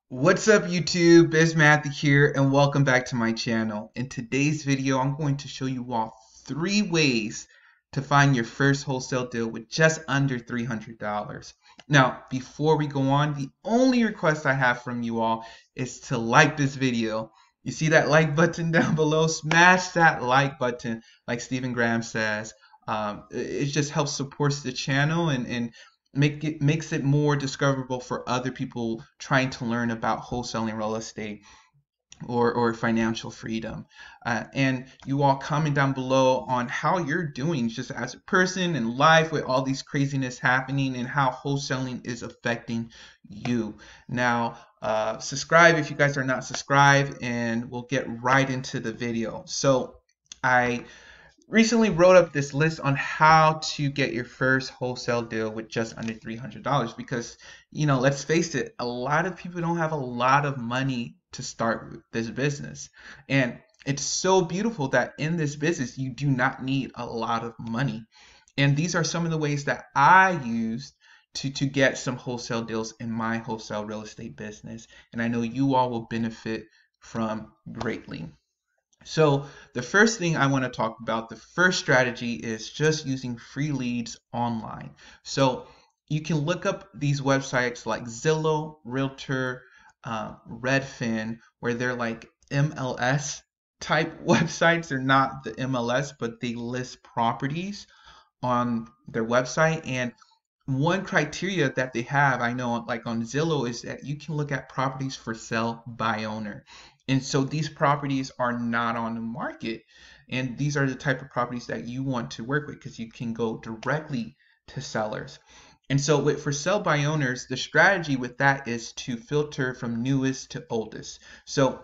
What's up YouTube, it's Matthew here and welcome back to my channel. In today's video, I'm going to show you all 3 ways to find your first wholesale deal with just under $300. Now, before we go on, the only request I have from you all is to like this video. You see that like button down below? Smash that like button like Stephen Graham says. It just helps support the channel and makes it more discoverable for other people trying to learn about wholesaling real estate or financial freedom. And you all comment down below on how you're doing just as a person in life with all these craziness happening and how wholesaling is affecting you. Now, subscribe if you guys are not subscribed, and we'll get right into the video. So I recently wrote up this list on how to get your first wholesale deal with just under $300 because, let's face it, a lot of people don't have a lot of money to start this business. And it's so beautiful that in this business, you do not need a lot of money. And these are some of the ways that I used to get some wholesale deals in my wholesale real estate business. And I know you all will benefit from greatly. So the first thing I want to talk about, the first strategy, is just using free leads online. So you can look up these websites like Zillow, Realtor, Redfin, where they're like MLS type websites. They're not the MLS, but they list properties on their website. And one criteria that they have, I know, like on Zillow, is that you can look at properties for sale by owner. And so these properties are not on the market. And these are the type of properties that you want to work with because you can go directly to sellers. And so with for sale by owners, the strategy with that is to filter from newest to oldest. So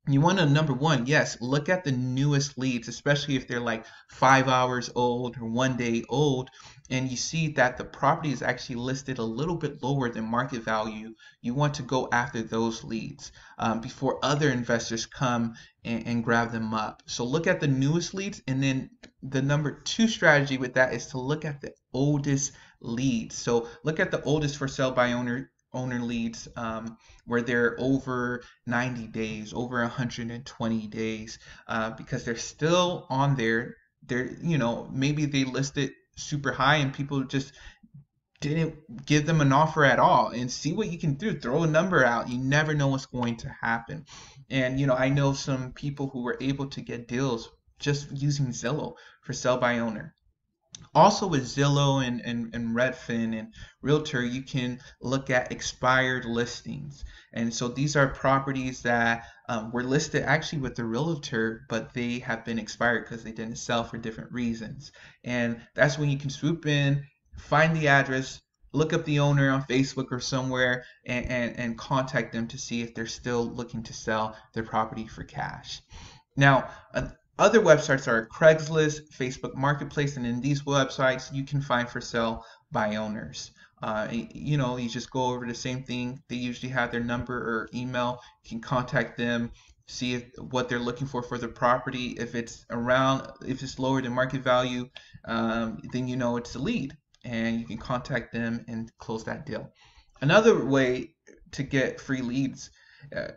you want to, number one, yes, look at the newest leads, especially if they're like 5 hours old or 1 day old, and you see that the property is actually listed a little bit lower than market value. You want to go after those leads before other investors come and grab them up. So look at the newest leads, and then the number 2 strategy with that is to look at the oldest leads. So look at the oldest for sale by owner leads, where they're over 90 days, over 120 days, because they're still on there. Maybe they listed super high and people just didn't give them an offer at all. And see what you can do. Throw a number out. You never know what's going to happen. And I know some people who were able to get deals just using Zillow for sale by owner. Also with Zillow and Redfin and Realtor, you can look at expired listings. And so these are properties that were listed actually with the Realtor, but they have been expired because they didn't sell for different reasons. And that's when you can swoop in, find the address, look up the owner on Facebook or somewhere, and contact them to see if they're still looking to sell their property for cash. Now, other websites are Craigslist, Facebook Marketplace, and in these websites you can find for sale by owners. You just go over the same thing. They usually have their number or email. You can contact them, see what they're looking for the property. If it's lower than market value, then it's a lead, and you can contact them and close that deal. Another way to get free leads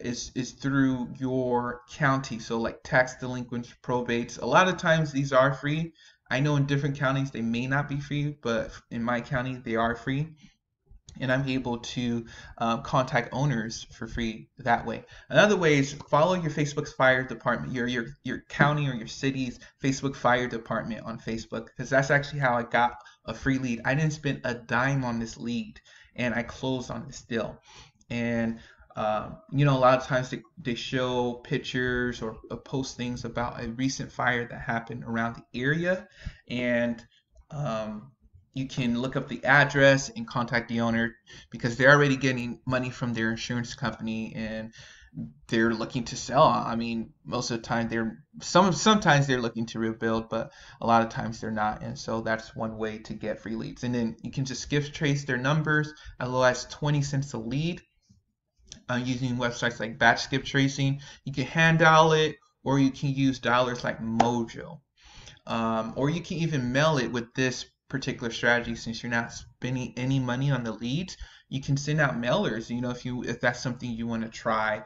is through your county. So like tax delinquents, probates. A lot of times these are free. I know in different counties they may not be free, but in my county they are free. And I'm able to contact owners for free that way. Another way is follow your Facebook's fire department, your county or your city's Facebook fire department on Facebook, because that's actually how I got a free lead. I didn't spend a dime on this lead, and I closed on this deal. And a lot of times they show pictures or post things about a recent fire that happened around the area, and you can look up the address and contact the owner because they're already getting money from their insurance company and they're looking to sell. I mean, most of the time sometimes they're looking to rebuild, but a lot of times they're not. And so that's one way to get free leads. And then you can just skip trace their numbers as low as 20 cents a lead. Using websites like batch skip tracing. You can hand dial it, or you can use dialers like Mojo, or you can even mail it with this particular strategy, since you're not spending any money on the leads, you can send out mailers. If that's something you want to try,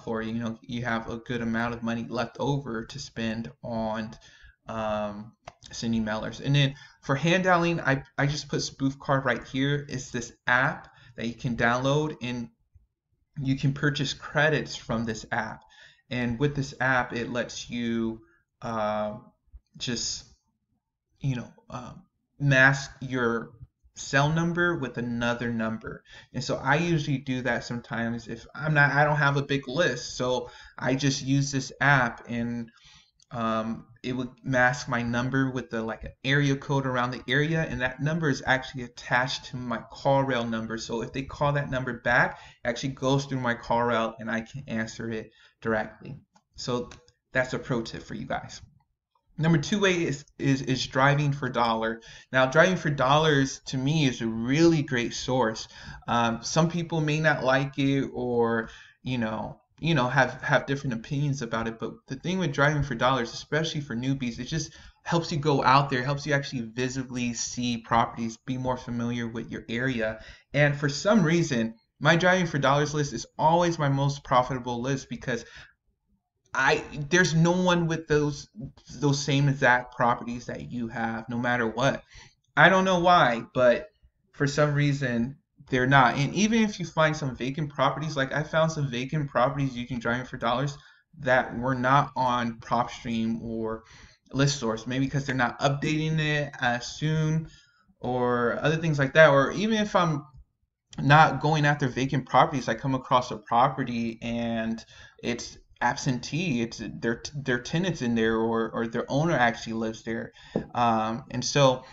for you have a good amount of money left over to spend on sending mailers. And then for hand dialing, I just put Spoof Card right here. It's this app that you can download, and you can purchase credits from this app. And with this app, it lets you just mask your cell number with another number. And so I usually do that sometimes if I don't have a big list. So I just use this app, and it would mask my number with like an area code around the area, and that number is actually attached to my call rail number. So if they call that number back, it actually goes through my call rail, and I can answer it directly. So that's a pro tip for you guys. Number 2 way is driving for dollar. Now, driving for dollars to me is a really great source. Some people may not like it, or have different opinions about it. But the thing with driving for dollars, especially for newbies, it just helps you go out there, helps you actually visibly see properties, be more familiar with your area. And for some reason, my driving for dollars list is always my most profitable list, because there's no one with those same exact properties that you have, no matter what. I don't know why, but for some reason they're not. And even if you find some vacant properties, like I found some vacant properties you can drive for dollars that were not on Propstream or List Source, maybe because they're not updating it as soon, or other things like that. Or even if I'm not going after vacant properties, I come across a property and it's absentee, it's their tenants in there, or their owner actually lives there. And so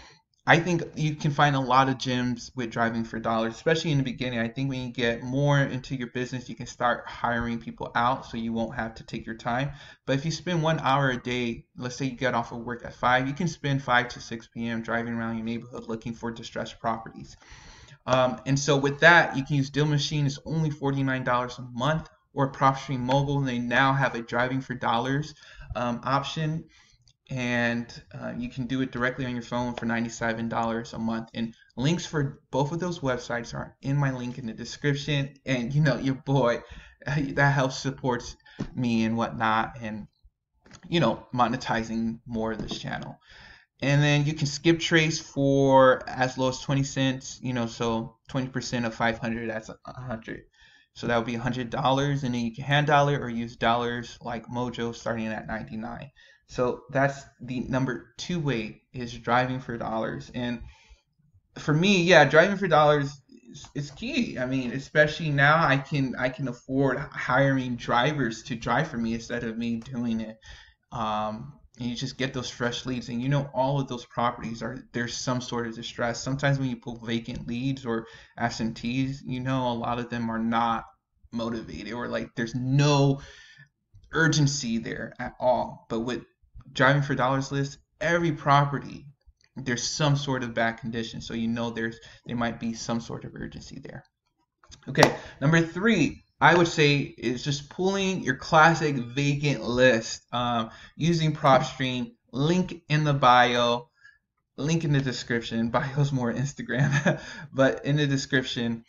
I think you can find a lot of gems with driving for dollars, especially in the beginning. I think when you get more into your business, you can start hiring people out, so you won't have to take your time. But if you spend 1 hour a day, let's say you get off of work at 5, you can spend 5 to 6 p.m. driving around your neighborhood looking for distressed properties. And so with that, you can use Deal Machine. It's only $49 a month, or Propstream Mobile. They now have a driving for dollars option, and you can do it directly on your phone for $97 a month. And links for both of those websites are in my link in the description. And your boy, that helps supports me and whatnot, and monetizing more of this channel. And then you can skip trace for as low as 20 cents, so 20% of 500, that's 100. So that would be $100. And then you can hand dollar or use dollars like Mojo, starting at 99. So that's the number 2 way, is driving for dollars. And for me, yeah, driving for dollars is key. I mean, especially now, I can afford hiring drivers to drive for me instead of me doing it. And you just get those fresh leads, and all of those properties there's some sort of distress. Sometimes when you pull vacant leads or absentees, a lot of them are not motivated, or like there's no urgency there at all. But with driving for dollars list, every property, there's some sort of bad condition, so there might be some sort of urgency there. Okay, number 3, I would say, is just pulling your classic vacant list using Propstream. Link in the bio, link in the description. Bio's more Instagram, but in the description.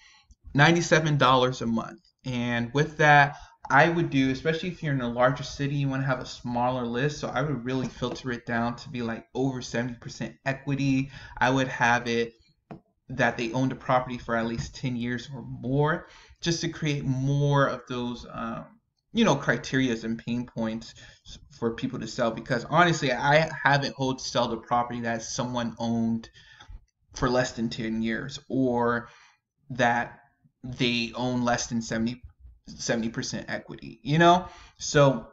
$97 a month. And with that, I would do, especially if you're in a larger city, you want to have a smaller list. So I would really filter it down to be like over 70% equity. I would have it that they owned a property for at least 10 years or more, just to create more of those criteria and pain points for people to sell. Because honestly, I haven't wholesaled a property that someone owned for less than 10 years, or that they own less than 70% equity, so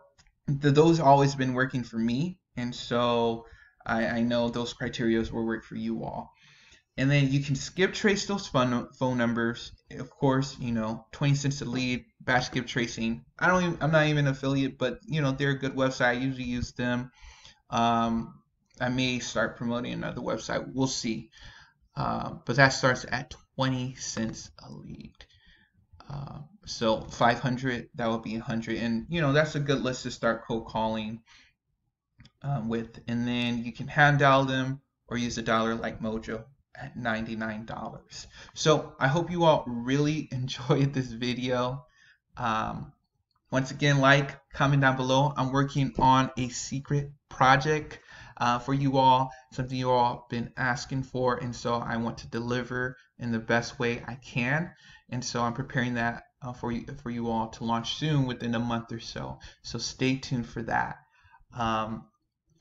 those have always been working for me. And so I know those criteria will work for you all. And then you can skip trace those phone numbers. Of course, 20 cents a lead, batch skip tracing. I'm not even an affiliate, but they're a good website. I usually use them. I may start promoting another website. We'll see. But that starts at 20 cents a lead. So 500, that would be 100. And that's a good list to start cold calling with. And then you can hand dial them or use a dollar like Mojo at $99. So I hope you all really enjoyed this video. Um, Once again, like, comment down below. I'm working on a secret project for you all, something you all been asking for, and so I want to deliver in the best way I can. And so I'm preparing that for you all to launch soon, within a month or so. So stay tuned for that. I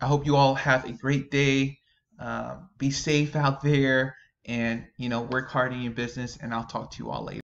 hope you all have a great day. Be safe out there, and work hard in your business. And I'll talk to you all later.